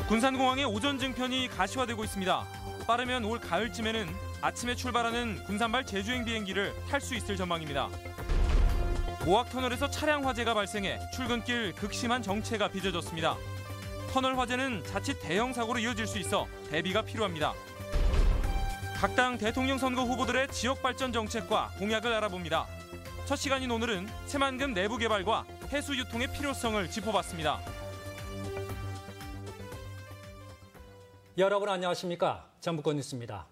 군산공항의 오전 증편이 가시화되고 있습니다. 빠르면 올 가을쯤에는 아침에 출발하는 군산발 제주행 비행기를 탈 수 있을 전망입니다. 모악터널에서 차량 화재가 발생해 출근길 극심한 정체가 빚어졌습니다. 터널 화재는 자칫 대형 사고로 이어질 수 있어 대비가 필요합니다. 각 당 대통령 선거 후보들의 지역 발전 정책과 공약을 알아봅니다. 첫 시간인 오늘은 새만금 내부 개발과 해수 유통의 필요성을 짚어봤습니다. 여러분 안녕하십니까? 전북권 뉴스입니다.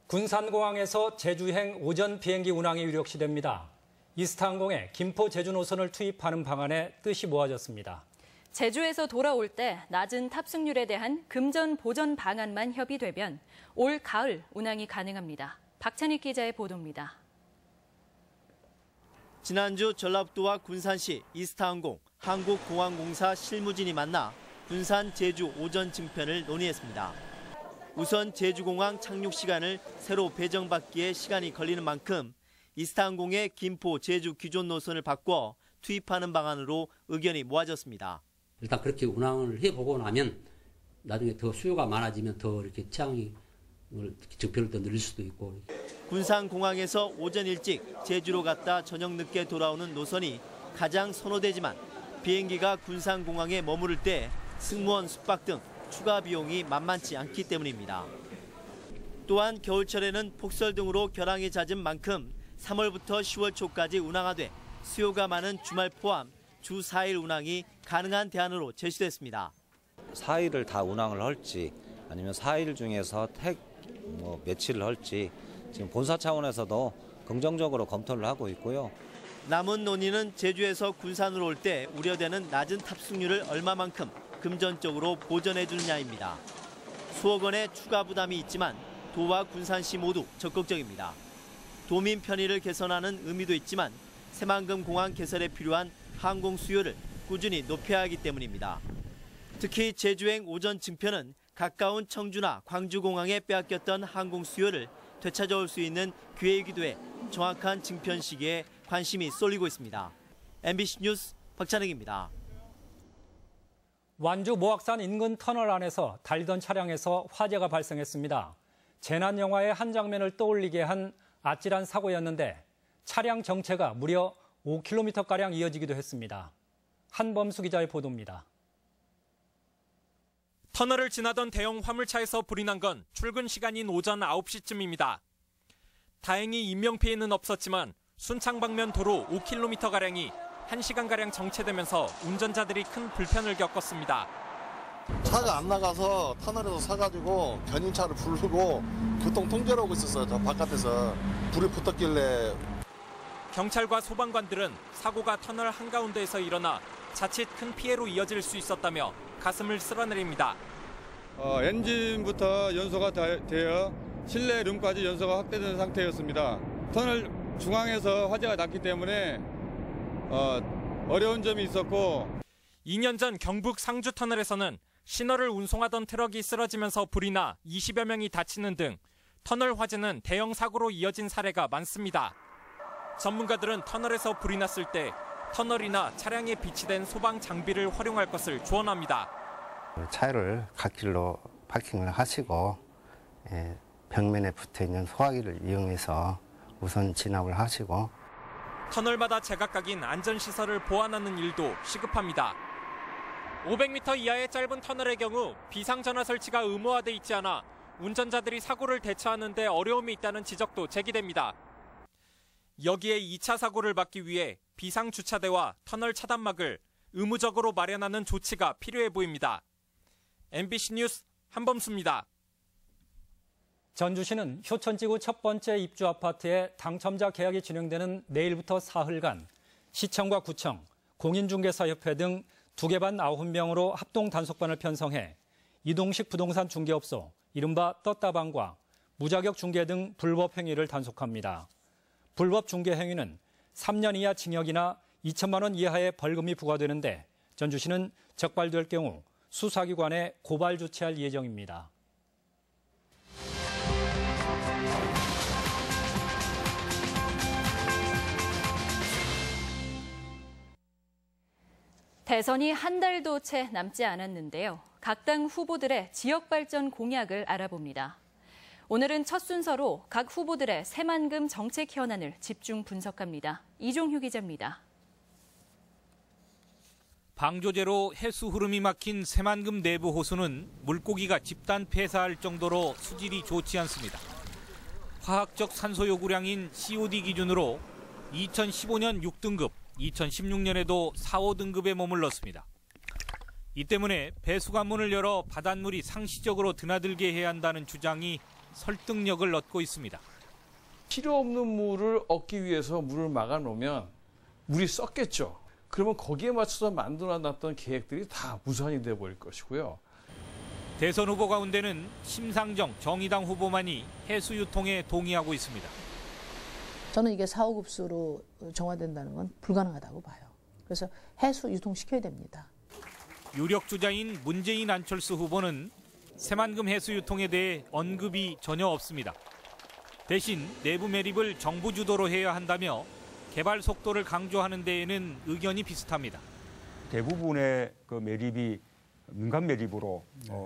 군산공항에서 제주행 오전 비행기 운항이 유력시됩니다. 이스타항공에 김포 제주 노선을 투입하는 방안에 뜻이 모아졌습니다. 제주에서 돌아올 때 낮은 탑승률에 대한 금전 보전 방안만 협의되면 올 가을 운항이 가능합니다. 박찬익 기자의 보도입니다. 지난주 전라북도와 군산시 이스타항공, 한국공항공사 실무진이 만나 군산 제주 오전 증편을 논의했습니다. 우선 제주공항 착륙 시간을 새로 배정받기에 시간이 걸리는 만큼 이스타항공의 김포 제주 기존 노선을 바꿔 투입하는 방안으로 의견이 모아졌습니다. 일단 그렇게 운항을 해보고 나면 나중에 더 수요가 많아지면 더 이렇게 취향이 증편을 더 늘릴 수도 있고. 군산공항에서 오전 일찍 제주로 갔다 저녁 늦게 돌아오는 노선이 가장 선호되지만 비행기가 군산공항에 머무를 때 승무원 숙박 등 추가 비용이 만만치 않기 때문입니다. 또한 겨울철에는 폭설 등으로 결항이 잦은 만큼 3월부터 10월 초까지 운항하되 수요가 많은 주말 포함 주 4일 운항이 가능한 대안으로 제시됐습니다. 4일을 다 운항을 할지 아니면 4일 중에서 며칠을 할지 지금 본사 차원에서도 긍정적으로 검토를 하고 있고요. 남은 논의는 제주에서 군산으로 올 때 우려되는 낮은 탑승률을 얼마만큼 금전적으로 보전해 주느냐입니다. 수억 원의 추가 부담이 있지만 도와 군산시 모두 적극적입니다. 도민 편의를 개선하는 의미도 있지만 새만금 공항 개설에 필요한 항공 수요를 꾸준히 높여야 하기 때문입니다. 특히 제주행 오전 증편은 가까운 청주나 광주공항에 빼앗겼던 항공 수요를 되찾아올 수 있는 기회이기도 해 정확한 증편 시기에 관심이 쏠리고 있습니다. MBC 뉴스 박찬익입니다. 완주 모악산 인근 터널 안에서 달리던 차량에서 화재가 발생했습니다. 재난 영화의 한 장면을 떠올리게 한 아찔한 사고였는데 차량 정체가 무려 5km가량 이어지기도 했습니다. 한범수 기자의 보도입니다. 터널을 지나던 대형 화물차에서 불이 난 건 출근 시간인 오전 9시쯤입니다. 다행히 인명피해는 없었지만 순창 방면 도로 5km가량이 1시간가량 정체되면서 운전자들이 큰 불편을 겪었습니다. 차가 안 나가서 터널에서 서가지고 견인차를 부르고 교통 통제를 하고 있었어요. 저 바깥에서 불이 붙었길래. 경찰과 소방관들은 사고가 터널 한가운데에서 일어나 자칫 큰 피해로 이어질 수 있었다며 가슴을 쓸어내립니다. 엔진부터 연소가 되어 실내 룸까지 연소가 확대된 상태였습니다. 터널 중앙에서 화재가 났기 때문에 어려운 점이 있었고 2년 전 경북 상주 터널에서는 신호를 운송하던 트럭이 쓰러지면서 불이 나 20여 명이 다치는 등 터널 화재는 대형 사고로 이어진 사례가 많습니다. 전문가들은 터널에서 불이 났을 때 터널이나 차량에 비치된 소방 장비를 활용할 것을 조언합니다. 차를 갓길로 파킹을 하시고 벽면에 붙어있는 소화기를 이용해서 우선 진압을 하시고 터널마다 제각각인 안전시설을 보완하는 일도 시급합니다. 500m 이하의 짧은 터널의 경우 비상전화 설치가 의무화돼 있지 않아 운전자들이 사고를 대처하는 데 어려움이 있다는 지적도 제기됩니다. 여기에 2차 사고를 막기 위해 비상주차대와 터널 차단막을 의무적으로 마련하는 조치가 필요해 보입니다. MBC 뉴스 한범수입니다. 전주시는 효천지구 첫 번째 입주 아파트의 당첨자 계약이 진행되는 내일부터 사흘간 시청과 구청, 공인중개사협회 등 2개 반 9명으로 합동 단속반을 편성해 이동식 부동산 중개업소, 이른바 떴다방과 무자격 중개 등 불법 행위를 단속합니다. 불법 중개 행위는 3년 이하 징역이나 2천만 원 이하의 벌금이 부과되는데 전주시는 적발될 경우 수사기관에 고발 조치할 예정입니다. 대선이 한 달도 채 남지 않았는데요. 각 당 후보들의 지역 발전 공약을 알아봅니다. 오늘은 첫 순서로 각 후보들의 새만금 정책 현안을 집중 분석합니다. 이종휴 기자입니다. 방조제로 해수 흐름이 막힌 새만금 내부 호수는 물고기가 집단 폐사할 정도로 수질이 좋지 않습니다. 화학적 산소 요구량인 COD 기준으로 2015년 6등급, 2016년에도 4, 5등급에 머물렀습니다. 이 때문에 배수관문을 열어 바닷물이 상시적으로 드나들게 해야 한다는 주장이 설득력을 얻고 있습니다. 필요 없는 물을 얻기 위해서 물을 막아놓으면 물이 썩겠죠. 그러면 거기에 맞춰서 만들어놨던 계획들이 다 무산이 돼버릴 것이고요. 대선 후보 가운데는 심상정 정의당 후보만이 해수 유통에 동의하고 있습니다. 저는 이게 4, 5급수로 정화된다는 건 불가능하다고 봐요. 그래서 해수 유통시켜야 됩니다. 유력 주자인 문재인 안철수 후보는 새만금 해수 유통에 대해 언급이 전혀 없습니다. 대신 내부 매립을 정부 주도로 해야 한다며 개발 속도를 강조하는 데에는 의견이 비슷합니다. 대부분의 그 매립이 민간 매립으로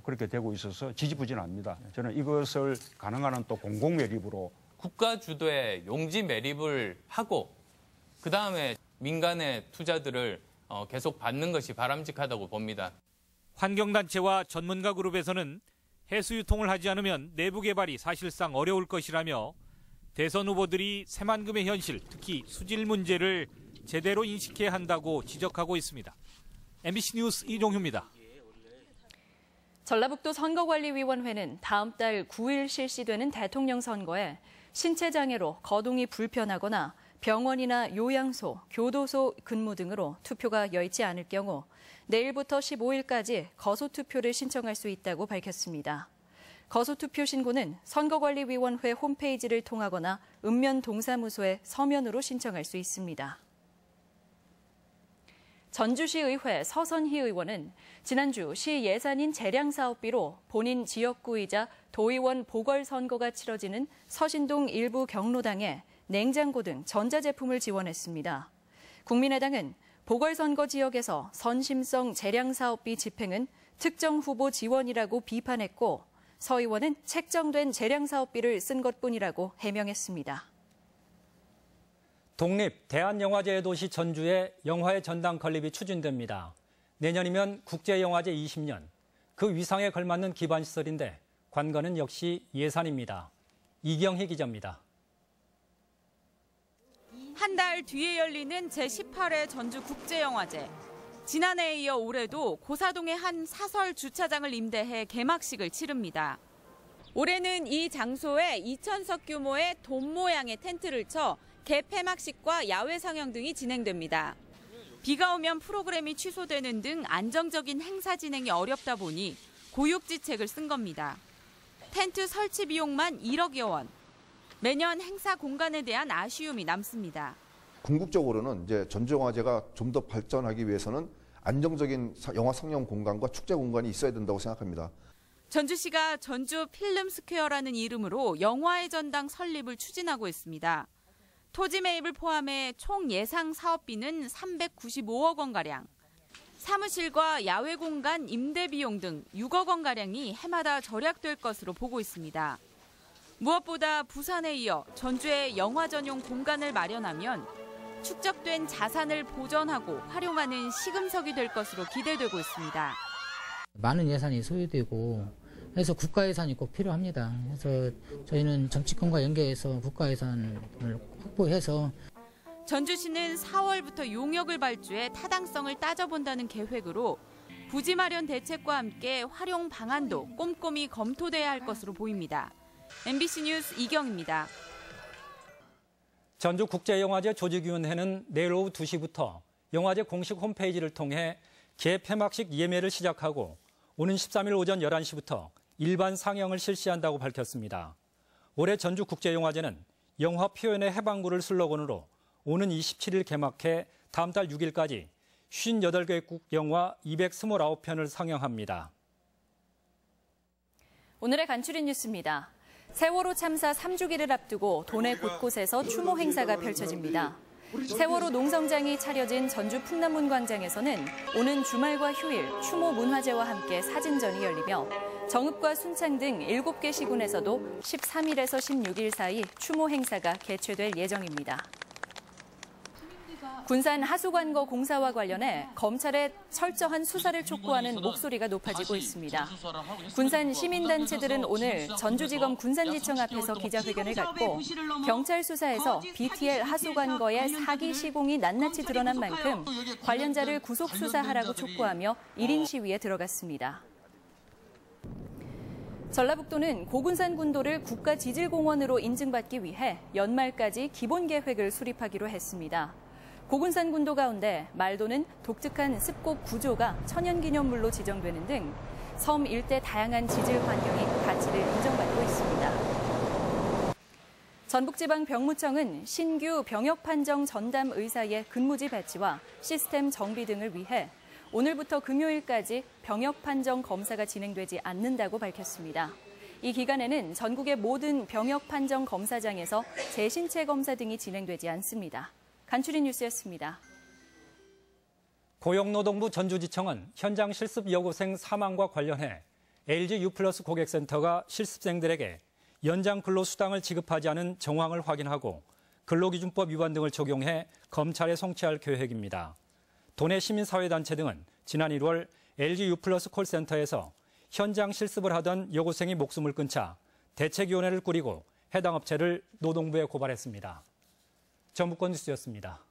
그렇게 되고 있어서 지지부진합니다. 저는 이것을 가능한 한 또 공공 매립으로 국가 주도의 용지 매립을 하고 그다음에 민간의 투자들을 계속 받는 것이 바람직하다고 봅니다. 환경단체와 전문가 그룹에서는 해수 유통을 하지 않으면 내부 개발이 사실상 어려울 것이라며 대선 후보들이 새만금의 현실, 특히 수질 문제를 제대로 인식해야 한다고 지적하고 있습니다. MBC 뉴스 이종휴입니다. 전라북도 선거관리위원회는 다음 달 9일 실시되는 대통령 선거에 신체 장애로 거동이 불편하거나 병원이나 요양소, 교도소 근무 등으로 투표가 여의치 않을 경우 내일부터 15일까지 거소투표를 신청할 수 있다고 밝혔습니다. 거소투표 신고는 선거관리위원회 홈페이지를 통하거나 읍면동사무소에 서면으로 신청할 수 있습니다. 전주시의회 서선희 의원은 지난주 시 예산인 재량사업비로 본인 지역구이자 도의원 보궐선거가 치러지는 서신동 일부 경로당에 냉장고 등 전자제품을 지원했습니다. 국민의당은 보궐선거 지역에서 선심성 재량사업비 집행은 특정 후보 지원이라고 비판했고 서 의원은 책정된 재량사업비를 쓴 것뿐이라고 해명했습니다. 독립 대한영화제의 도시 전주에 영화의 전당 건립이 추진됩니다. 내년이면 국제영화제 20년, 그 위상에 걸맞는 기반시설인데 관건은 역시 예산입니다. 이경희 기자입니다. 한 달 뒤에 열리는 제18회 전주국제영화제. 지난해에 이어 올해도 고사동의 한 사설 주차장을 임대해 개막식을 치릅니다. 올해는 이 장소에 2,000석 규모의 돔 모양의 텐트를 쳐 개폐막식과 야외 상영 등이 진행됩니다. 비가 오면 프로그램이 취소되는 등 안정적인 행사 진행이 어렵다 보니 고육지책을 쓴 겁니다. 텐트 설치 비용만 1억여 원. 매년 행사 공간에 대한 아쉬움이 남습니다. 궁극적으로는 이제 전주영화제가 좀 더 발전하기 위해서는 안정적인 영화 상영 공간과 축제 공간이 있어야 된다고 생각합니다. 전주시가 전주 필름 스퀘어라는 이름으로 영화의 전당 설립을 추진하고 있습니다. 토지 매입을 포함해 총 예상 사업비는 395억 원가량, 사무실과 야외 공간 임대 비용 등 6억 원가량이 해마다 절약될 것으로 보고 있습니다. 무엇보다 부산에 이어 전주에 영화 전용 공간을 마련하면 축적된 자산을 보존하고 활용하는 시금석이 될 것으로 기대되고 있습니다. 많은 예산이 소요되고 그래서 국가 예산이 꼭 필요합니다. 그래서 저희는 정치권과 연계해서 국가 예산을 확보해서 전주시는 4월부터 용역을 발주해 타당성을 따져본다는 계획으로 부지 마련 대책과 함께 활용 방안도 꼼꼼히 검토돼야 할 것으로 보입니다. MBC 뉴스 이경입니다. 전주국제영화제 조직위원회는 내일 오후 2시부터 영화제 공식 홈페이지를 통해 개폐막식 예매를 시작하고 오는 13일 오전 11시부터 일반 상영을 실시한다고 밝혔습니다. 올해 전주국제영화제는 영화 표현의 해방구를 슬로건으로 오는 27일 개막해 다음 달 6일까지 58개국 영화 229편을 상영합니다. 오늘의 간추린 뉴스입니다. 세월호 참사 3주기를 앞두고 도내 곳곳에서 추모 행사가 펼쳐집니다. 세월호 농성장이 차려진 전주 풍남문광장에서는 오는 주말과 휴일 추모 문화제와 함께 사진전이 열리며 정읍과 순창 등 7개 시군에서도 13일에서 16일 사이 추모 행사가 개최될 예정입니다. 군산 하수관거 공사와 관련해 검찰의 철저한 수사를 촉구하는 목소리가 높아지고 있습니다. 군산 시민단체들은 오늘 전주지검 군산지청 앞에서 기자회견을 갖고 경찰 수사에서 BTL 하수관거의 사기 시공이 낱낱이 드러난 만큼 관련자를 구속 수사하라고 촉구하며 1인 시위에 들어갔습니다. 전라북도는 고군산 군도를 국가지질공원으로 인증받기 위해 연말까지 기본계획을 수립하기로 했습니다. 고군산 군도 가운데 말도는 독특한 습곡 구조가 천연기념물로 지정되는 등 섬 일대 다양한 지질 환경이 가치를 인정받고 있습니다. 전북지방병무청은 신규 병역판정 전담 의사의 근무지 배치와 시스템 정비 등을 위해 오늘부터 금요일까지 병역판정 검사가 진행되지 않는다고 밝혔습니다. 이 기간에는 전국의 모든 병역판정 검사장에서 재신체 검사 등이 진행되지 않습니다. 간추린 뉴스였습니다. 고용노동부 전주지청은 현장 실습 여고생 사망과 관련해 LG U+ 고객센터가 실습생들에게 연장 근로수당을 지급하지 않은 정황을 확인하고 근로기준법 위반 등을 적용해 검찰에 송치할 계획입니다. 도내 시민사회단체 등은 지난 1월 LG U+ 콜센터에서 현장 실습을 하던 여고생이 목숨을 끊자 대책위원회를 꾸리고 해당 업체를 노동부에 고발했습니다. 전북권 뉴스였습니다.